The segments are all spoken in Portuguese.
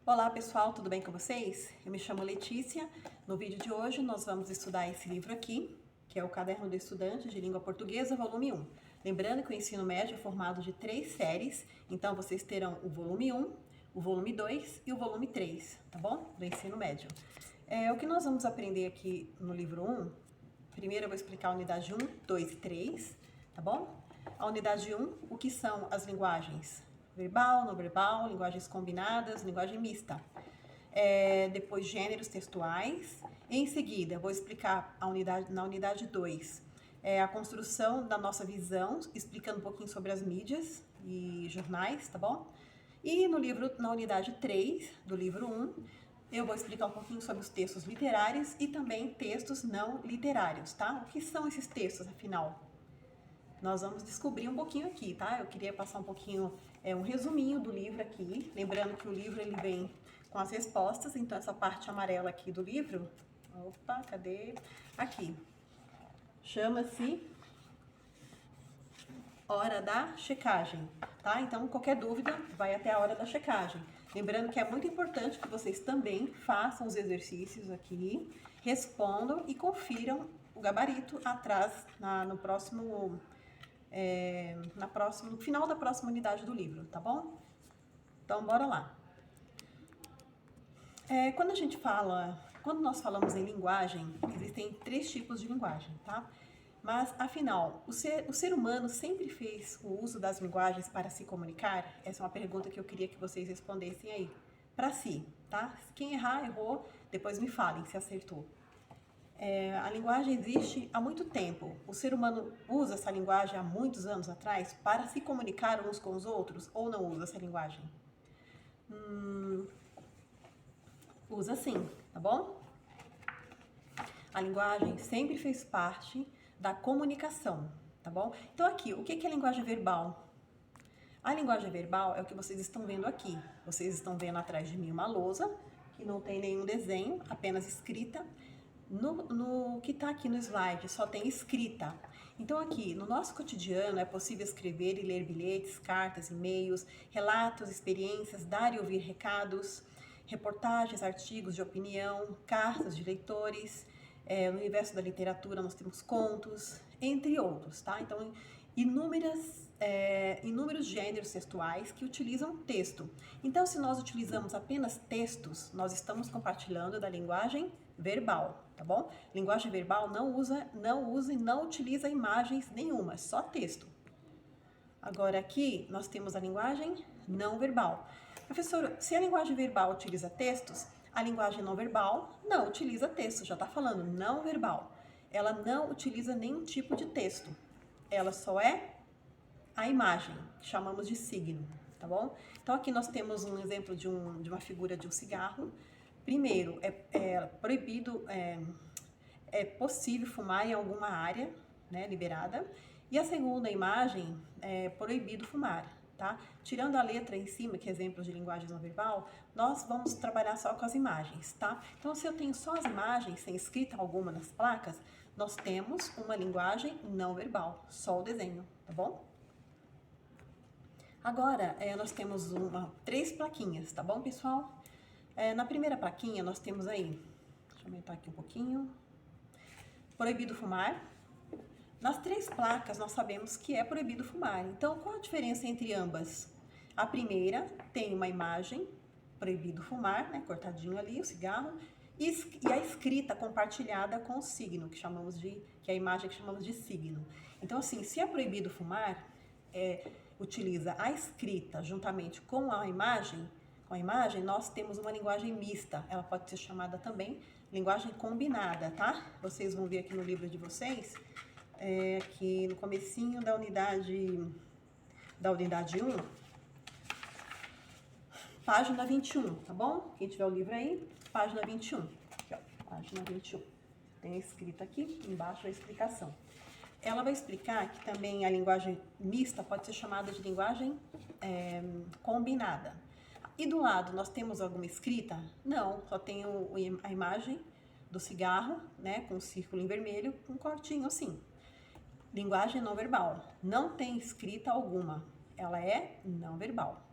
Olá pessoal, tudo bem com vocês? Eu me chamo Letícia. No vídeo de hoje nós vamos estudar esse livro aqui, que é o Caderno do Estudante de Língua Portuguesa, volume 1. Lembrando que o ensino médio é formado de 3 séries, então vocês terão o volume 1, o volume 2 e o volume 3, tá bom? Do ensino médio. O que nós vamos aprender aqui no livro 1, primeiro eu vou explicar a unidade 1, 2 e 3, tá bom? A unidade 1, o que são as linguagens verbal, não verbal, linguagens combinadas, linguagem mista. Depois, gêneros textuais. Em seguida, vou explicar na unidade 2 a construção da nossa visão, explicando um pouquinho sobre as mídias e jornais, tá bom? E na unidade 3 do livro 1, eu vou explicar um pouquinho sobre os textos literários e também textos não literários, tá? O que são esses textos, afinal? Nós vamos descobrir um pouquinho aqui, tá? Eu queria passar um pouquinho, um resuminho do livro aqui. Lembrando que o livro ele vem com as respostas, então essa parte amarela aqui do livro, opa, cadê? Aqui. Chama-se Hora da Checagem, tá? Então, qualquer dúvida, vai até a hora da checagem. Lembrando que é muito importante que vocês também façam os exercícios aqui, respondam e confiram o gabarito atrás no final da próxima unidade do livro, tá bom? Então, bora lá. Quando nós falamos em linguagem, existem 3 tipos de linguagem, tá? Mas, afinal, o ser humano sempre fez o uso das linguagens para se comunicar? Essa é uma pergunta que eu queria que vocês respondessem aí, para si, tá? Quem errar, errou, depois me falem se acertou. A linguagem existe há muito tempo. O ser humano usa essa linguagem há muitos anos atrás para se comunicar uns com os outros ou não usa essa linguagem? Usa sim, tá bom? A linguagem sempre fez parte da comunicação, tá bom? Então aqui, o que é linguagem verbal? A linguagem verbal é o que vocês estão vendo aqui. Vocês estão vendo atrás de mim uma lousa, que não tem nenhum desenho, apenas escrita. No que está aqui no slide, só tem escrita. Então aqui, no nosso cotidiano, é possível escrever e ler bilhetes, cartas, e-mails, relatos, experiências, dar e ouvir recados, reportagens, artigos de opinião, cartas de leitores. No universo da literatura nós temos contos, entre outros, tá? Então, inúmeros gêneros textuais que utilizam texto. Então, se nós utilizamos apenas textos, nós estamos compartilhando da linguagem verbal, tá bom? Linguagem verbal não usa e não utiliza imagens nenhuma, só texto. Agora aqui nós temos a linguagem não verbal. Professor, se a linguagem verbal utiliza textos, a linguagem não verbal não utiliza texto, já está falando não verbal. Ela não utiliza nenhum tipo de texto. Ela só é a imagem, que chamamos de signo, tá bom? Então aqui nós temos um exemplo de uma figura de um cigarro. Primeiro, é possível fumar em alguma área, né, liberada. E a segunda imagem é proibido fumar, tá? Tirando a letra em cima, que é exemplo de linguagem não verbal, nós vamos trabalhar só com as imagens, tá? Então, se eu tenho só as imagens, sem escrita alguma nas placas, nós temos uma linguagem não verbal, só o desenho, tá bom? Agora, nós temos 3 plaquinhas, tá bom, pessoal? Na primeira plaquinha, nós temos aí, deixa eu aumentar aqui um pouquinho, proibido fumar. Nas 3 placas, nós sabemos que é proibido fumar. Então, qual a diferença entre ambas? A primeira tem uma imagem, proibido fumar, né, cortadinho ali, o cigarro, e a escrita compartilhada com o signo, que é a imagem que chamamos de signo. Então, assim, se é proibido fumar, utiliza a escrita juntamente com a imagem, nós temos uma linguagem mista. Ela pode ser chamada também linguagem combinada, tá? Vocês vão ver aqui no livro de vocês, aqui no comecinho da unidade 1, página 21, tá bom? Quem tiver o livro aí, página 21. Aqui, ó, página 21. Tem escrito aqui, embaixo a explicação. Ela vai explicar que também a linguagem mista pode ser chamada de linguagem combinada. E do lado, nós temos alguma escrita? Não, só tem a imagem do cigarro, né, com um círculo em vermelho, um cortinho assim. Linguagem não verbal. Não tem escrita alguma. Ela é não verbal.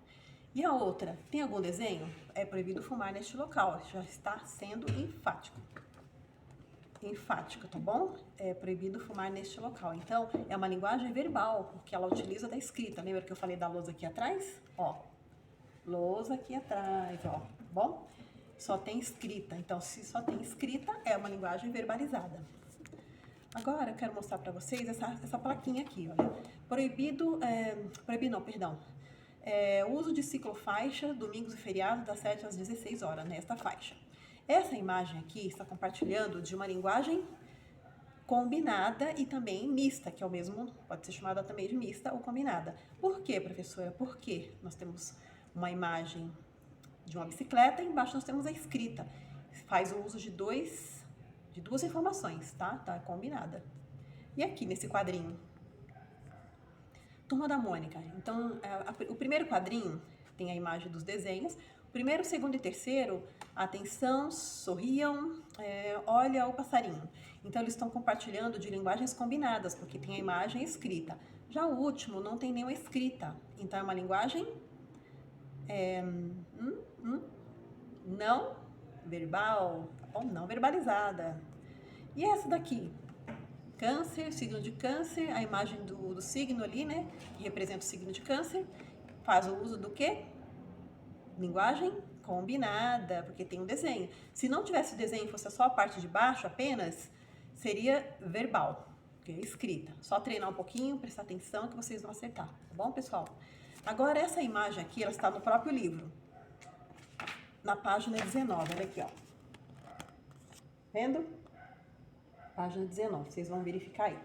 E a outra, tem algum desenho? É proibido fumar neste local. Já está sendo enfático. Enfática, tá bom? É proibido fumar neste local. Então, é uma linguagem verbal, porque ela utiliza da escrita. Lembra que eu falei da lousa aqui atrás? Ó, lousa aqui atrás, ó, tá bom? Só tem escrita. Então, se só tem escrita, é uma linguagem verbalizada. Agora, eu quero mostrar para vocês essa plaquinha aqui, olha. Proibido não, perdão. O uso de ciclofaixa, domingos e feriados, das 7 às 16 horas, nesta faixa. Essa imagem aqui está compartilhando de uma linguagem combinada e também mista, que é o mesmo, pode ser chamada também de mista ou combinada. Por quê, professora? Porque nós temos uma imagem de uma bicicleta e embaixo nós temos a escrita. Faz o uso de duas informações, tá? Tá combinada. E aqui nesse quadrinho? Turma da Mônica. Então, o primeiro quadrinho tem a imagem dos desenhos. O primeiro, segundo e terceiro, atenção, sorriam, olha o passarinho. Então, eles estão compartilhando de linguagens combinadas, porque tem a imagem escrita. Já o último não tem nenhuma escrita. Então, é uma linguagem não verbal, ou não verbalizada. E essa daqui? Câncer, signo de câncer, a imagem do signo ali, né? Que representa o signo de câncer. Faz o uso do quê? Linguagem combinada, porque tem um desenho. Se não tivesse o desenho e fosse só a parte de baixo apenas, seria verbal, que é escrita. Só treinar um pouquinho, prestar atenção que vocês vão acertar, tá bom, pessoal? Agora, essa imagem aqui, ela está no próprio livro. Na página 19, olha aqui, ó. Vendo? Página 19, vocês vão verificar aí.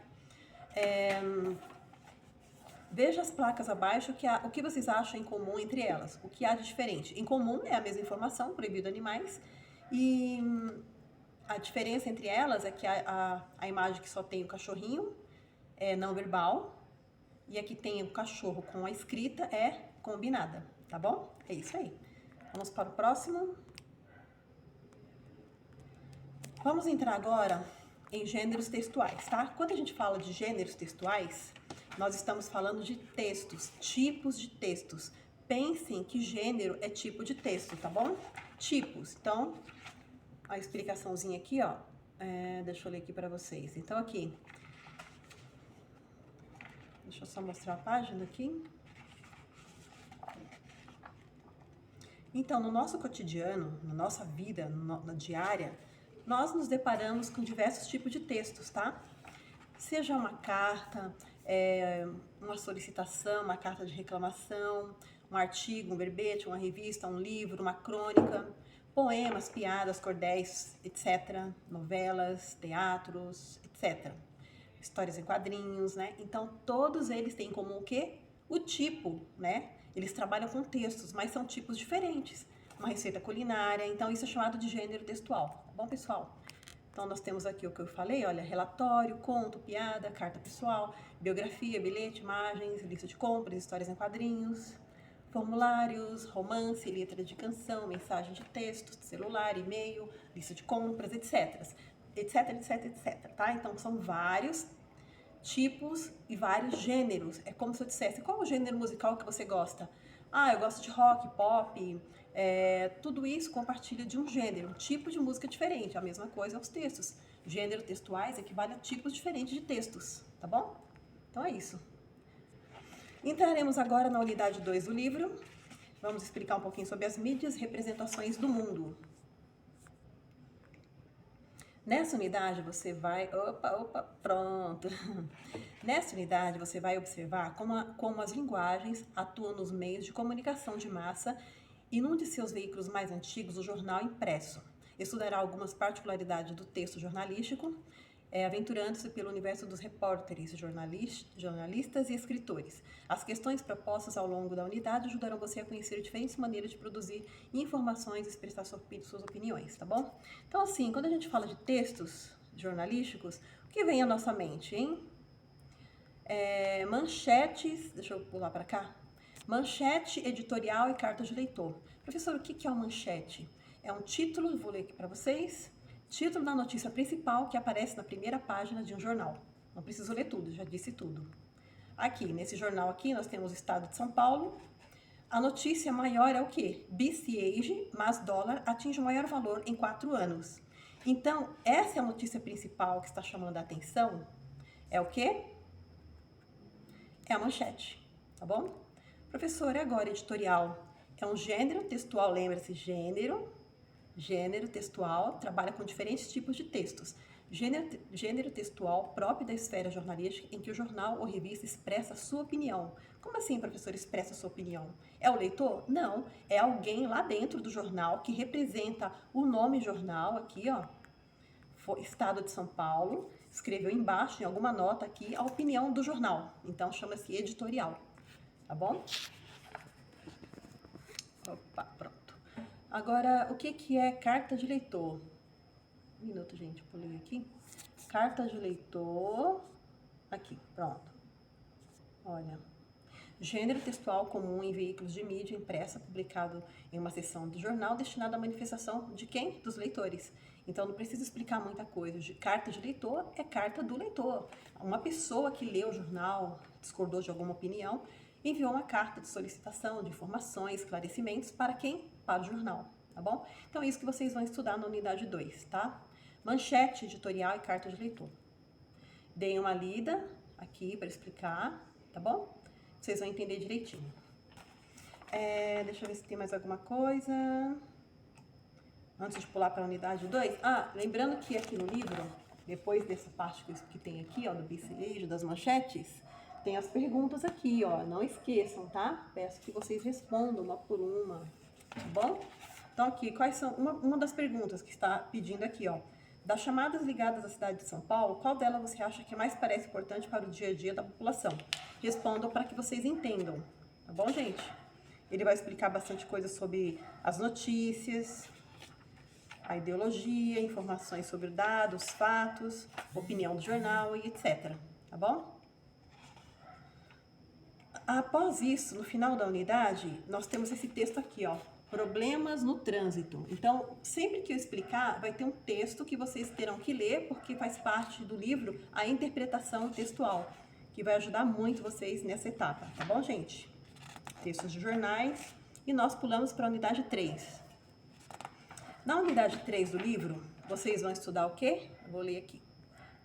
Veja as placas abaixo, o que vocês acham em comum entre elas? O que há de diferente? Em comum é a mesma informação, proibido animais, e a diferença entre elas é que a imagem que só tem o cachorrinho é não verbal, e a que tem o cachorro com a escrita é combinada, tá bom? É isso aí. Vamos para o próximo. Vamos entrar agora em gêneros textuais, tá? Quando a gente fala de gêneros textuais, nós estamos falando de textos, tipos de textos. Pensem que gênero é tipo de texto, tá bom? Tipos. Então, a explicaçãozinha aqui, ó. Deixa eu ler aqui pra vocês. Então, aqui. Deixa eu só mostrar a página aqui. Então, no nosso cotidiano, na nossa vida, na diária, nós nos deparamos com diversos tipos de textos, tá? Seja uma carta, uma solicitação, uma carta de reclamação, um artigo, um verbete, uma revista, um livro, uma crônica, poemas, piadas, cordéis, etc., novelas, teatros, etc., histórias em quadrinhos, né? Então, todos eles têm em comum o quê? O tipo, né? Eles trabalham com textos, mas são tipos diferentes. Uma receita culinária, então isso é chamado de gênero textual, tá bom, pessoal? Então, nós temos aqui o que eu falei, olha, relatório, conto, piada, carta pessoal, biografia, bilhete, imagens, lista de compras, histórias em quadrinhos, formulários, romance, letra de canção, mensagem de texto, celular, e-mail, lista de compras, etc, etc, tá? Então, são vários tipos e vários gêneros. É como se eu dissesse, qual é o gênero musical que você gosta? Ah, eu gosto de rock, pop, tudo isso compartilha de um gênero, um tipo de música diferente. A mesma coisa aos textos. Gênero textuais equivale a tipos diferentes de textos, tá bom? Então é isso. Entraremos agora na unidade 2 do livro. Vamos explicar um pouquinho sobre as mídias e representações do mundo. Nessa unidade você vai... pronto! Nessa unidade você vai observar como as linguagens atuam nos meios de comunicação de massa e num de seus veículos mais antigos, o jornal impresso. Estudará algumas particularidades do texto jornalístico, aventurando-se pelo universo dos repórteres, jornalistas e escritores. As questões propostas ao longo da unidade ajudarão você a conhecer diferentes maneiras de produzir informações e expressar suas opiniões, tá bom? Então, assim, quando a gente fala de textos jornalísticos, o que vem à nossa mente, hein? Manchetes, deixa eu pular para cá. Manchete, editorial e carta de leitor. Professor, o que é uma manchete? É um título, vou ler aqui para vocês. Título da notícia principal que aparece na primeira página de um jornal. Não preciso ler tudo, já disse tudo. Aqui, nesse jornal aqui, nós temos o estado de São Paulo. A notícia maior é o quê? BCH mais dólar atinge o maior valor em 4 anos. Então, essa é a notícia principal que está chamando a atenção. É o quê? É a manchete, tá bom? Professora, agora editorial. É um gênero textual, lembra-se, gênero textual, trabalha com diferentes tipos de textos. Gênero textual próprio da esfera jornalística em que o jornal ou revista expressa a sua opinião. Como assim, professor, expressa a sua opinião? É o leitor? Não, é alguém lá dentro do jornal que representa o nome jornal, aqui, ó, Estado de São Paulo, escreveu embaixo, em alguma nota aqui, a opinião do jornal. Então, chama-se editorial, tá bom? Opa, pronto. Agora, o que é carta de leitor? Um minuto, gente, pulei aqui. Carta de leitor, aqui, pronto. Olha, gênero textual comum em veículos de mídia impressa, publicado em uma seção do jornal, destinado à manifestação de quem? Dos leitores. Então, não precisa explicar muita coisa. Carta de leitor é carta do leitor. Uma pessoa que leu o jornal, discordou de alguma opinião, enviou uma carta de solicitação de informações, esclarecimentos para quem? Para o jornal, tá bom? Então, é isso que vocês vão estudar na unidade 2, tá? Manchete, editorial e carta de leitor. Deem uma lida aqui para explicar, tá bom? Vocês vão entender direitinho. Deixa eu ver se tem mais alguma coisa. Antes de pular para a unidade 2. Lembrando que aqui no livro, depois dessa parte que tem aqui, ó, do BCH, das manchetes, tem as perguntas aqui, ó. Não esqueçam, tá? Peço que vocês respondam uma por uma, tá bom? Então, aqui, quais são... Uma das perguntas que está pedindo aqui, ó. Das chamadas ligadas à cidade de São Paulo, qual delas você acha que mais parece importante para o dia a dia da população? Respondam para que vocês entendam, tá bom, gente? Ele vai explicar bastante coisa sobre as notícias, a ideologia, informações sobre dados, fatos, opinião do jornal e etc, tá bom? Após isso, no final da unidade, nós temos esse texto aqui, ó. Problemas no trânsito. Então, sempre que eu explicar, vai ter um texto que vocês terão que ler, porque faz parte do livro a interpretação textual, que vai ajudar muito vocês nessa etapa, tá bom, gente? Textos de jornais. E nós pulamos para a unidade 3. Na unidade 3 do livro, vocês vão estudar o quê? Eu vou ler aqui.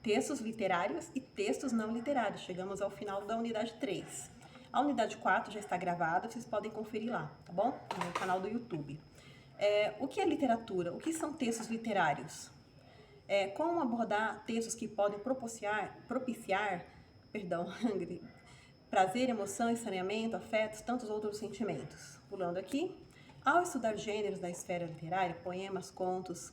Textos literários e textos não literários. Chegamos ao final da unidade 3. A unidade 4 já está gravada, vocês podem conferir lá, tá bom? No canal do YouTube. O que é literatura? O que são textos literários? Como abordar textos que podem propiciar prazer, emoção, estranhamento, afetos, tantos outros sentimentos. Pulando aqui. Ao estudar gêneros da esfera literária, poemas, contos,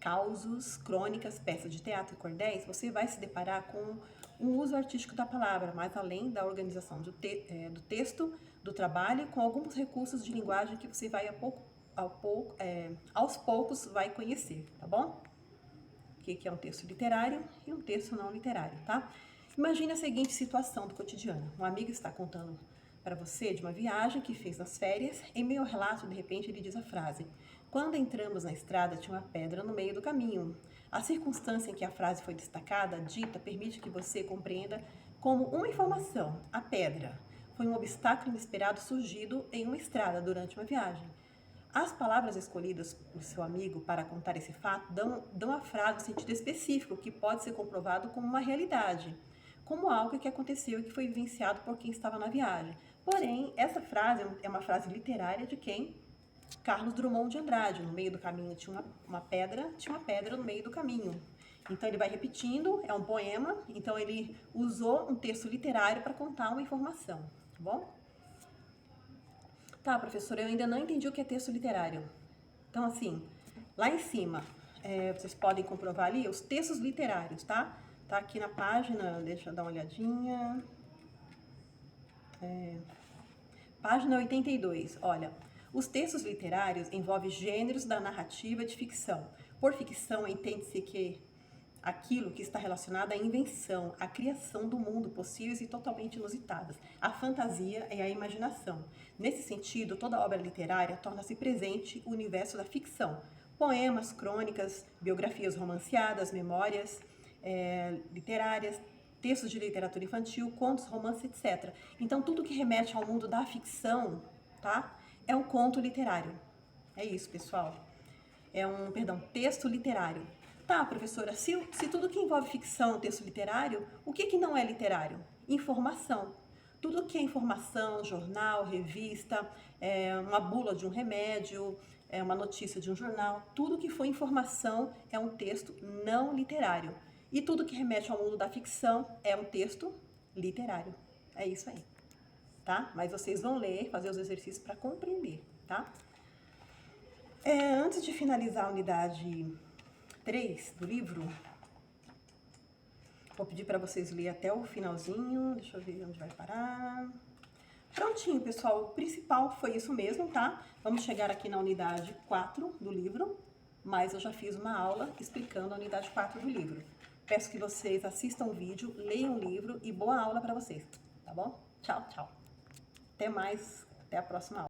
causos, crônicas, peças de teatro e cordéis, você vai se deparar com um uso artístico da palavra, mais além da organização do texto, do trabalho, com alguns recursos de linguagem que você vai aos poucos vai conhecer, tá bom? O que é um texto literário e um texto não literário, tá? Imagine a seguinte situação do cotidiano. Um amigo está contando para você de uma viagem que fez nas férias. Em meio ao relato, de repente, ele diz a frase: quando entramos na estrada, tinha uma pedra no meio do caminho. A circunstância em que a frase foi destacada, dita, permite que você compreenda como uma informação. A pedra foi um obstáculo inesperado surgido em uma estrada durante uma viagem. As palavras escolhidas por seu amigo para contar esse fato dão à frase um sentido específico que pode ser comprovado como uma realidade, como algo que aconteceu e que foi vivenciado por quem estava na viagem. Porém, essa frase é uma frase literária de quem? Carlos Drummond de Andrade. No meio do caminho tinha uma pedra no meio do caminho. Então, ele vai repetindo, é um poema, então ele usou um texto literário para contar uma informação, tá bom? Tá, professora, eu ainda não entendi o que é texto literário. Então, assim, lá em cima, vocês podem comprovar ali os textos literários, tá? Tá aqui na página, deixa eu dar uma olhadinha. Página 82, olha. Os textos literários envolvem gêneros da narrativa de ficção. Por ficção, entende-se que aquilo que está relacionado à invenção, à criação do mundo possíveis e totalmente inusitadas, a fantasia e a imaginação. Nesse sentido, toda obra literária torna-se presente o universo da ficção. Poemas, crônicas, biografias romanceadas, memórias literárias, textos de literatura infantil, contos, romances, etc. Então, tudo que remete ao mundo da ficção, tá? É um conto literário. É isso, pessoal. Texto literário. Tá, professora, se tudo que envolve ficção é um texto literário, o que não é literário? Informação. Tudo que é informação, jornal, revista, uma bula de um remédio, uma notícia de um jornal, tudo que for informação é um texto não literário. E tudo que remete ao mundo da ficção é um texto literário. É isso aí, tá? Mas vocês vão ler, fazer os exercícios para compreender, tá? Antes de finalizar a unidade 3 do livro, vou pedir para vocês lerem até o finalzinho. Deixa eu ver onde vai parar. Prontinho, pessoal. O principal foi isso mesmo, tá? Vamos chegar aqui na unidade 4 do livro, mas eu já fiz uma aula explicando a unidade 4 do livro. Peço que vocês assistam o vídeo, leiam o livro e boa aula para vocês, tá bom? Tchau, tchau. Até mais, até a próxima aula.